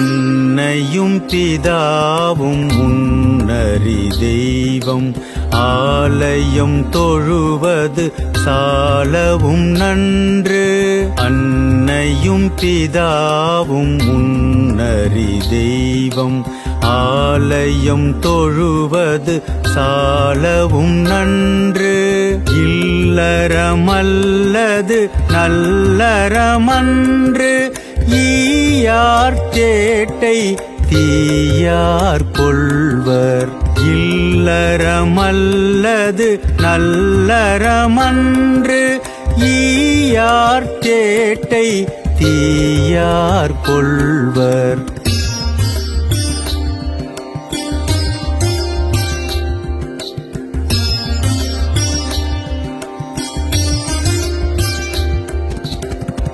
அன்னையும் பிதாவும் முன்னறி தெய்வம் ஆலயம் தொழுவது சாலவும் நன்று. அன்னையும் பிதாவும் முன்னறி தெய்வம் ஆலயம் தொழுவது சாலவும் நன்று. இல்லறமல்லது நல்லறமன்று ஈயார் சேட்டை தீயார் கொள்வர். இல்லறமல்லது நல்லறமன்று ஈயார் சேட்டை தீயார் கொள்வர்.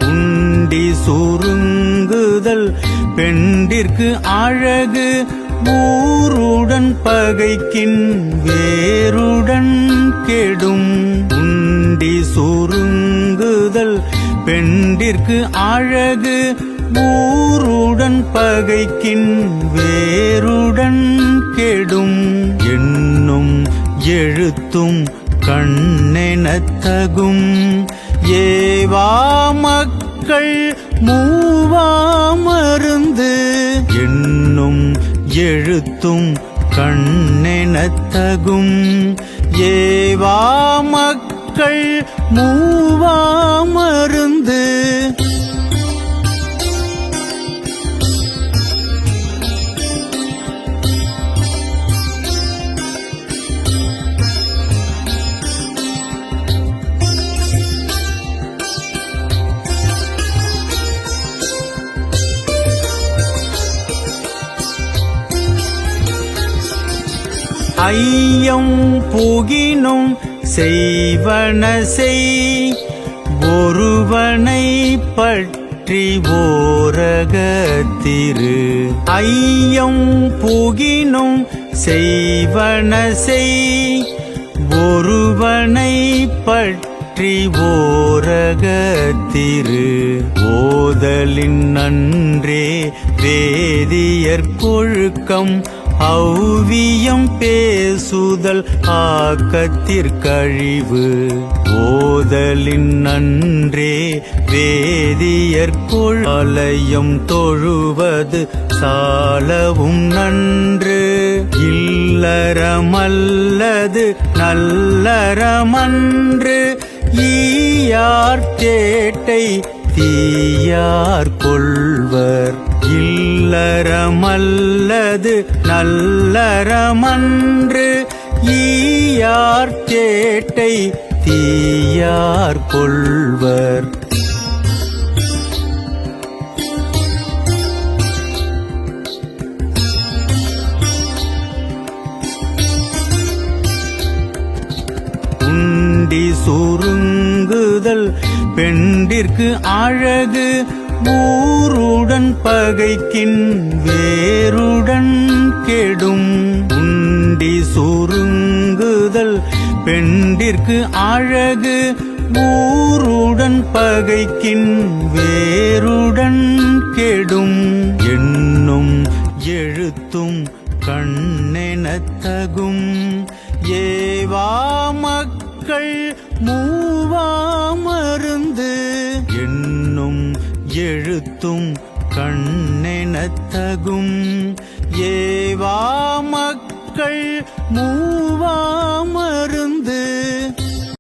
உண்டி சுருங்குதல் பெண்டிற்கு அழகு ஊருடன் பகைக்கின் வேருடன் கெடும். உண்டி சுருங்குதல் பெண்டிற்கு அழகு ஊருடன் பகைக்கின் வேருடன் கெடும். எண்ணும் எழுத்தும் கண்ணெனத்தகும் ஏவா மக்கள் மூவாமருந்து. எண்ணும் எழுத்தும் கண்ணெனத்தகும் ஏவா மக்கள் மூவாமருந்து. ஐயம் புகினும் செய்வன செய் ஒருவனை பற்றி ஓரகத்திரு. ஐயம் புகினும் செய்வன செய் ஒருவனை பற்றி ஓரகத்திரு. ஓதலின் நன்றே வேதியர் கொழுக்கம் ஔவியம் பேசுதல் ஆக்கத்திற்கழிவு. ஓதலின் நன்றே வேதியர் ஆலயம் தொழுவது சாலவும் நன்று. இல்லறமல்லது நல்லறமன்று ஈயார் சேட்டை தீயார் கொள்வர். இல்லறமல்லது நல்லறமன்று ஈயார் சேட்டை தீயார் கொள்வர். உண்டி சுருங்குதல் பெண்டிற்கு அழகு ஊருடன் பகைக்கின் வேருடன் கெடும். உண்டி சுருங்குதல் பெண்டிற்கு அழகு ஊருடன் பகைக்கின் வேருடன் கெடும். எண்ணும் எழுத்தும் கண்ணெனத்தகும் ஏவா மக்கள் மூவாமருந்து. எண்ணும் எழுத்தும் கண்ணெனத்தகும் ஏவா மக்கள் மூவாமருந்து.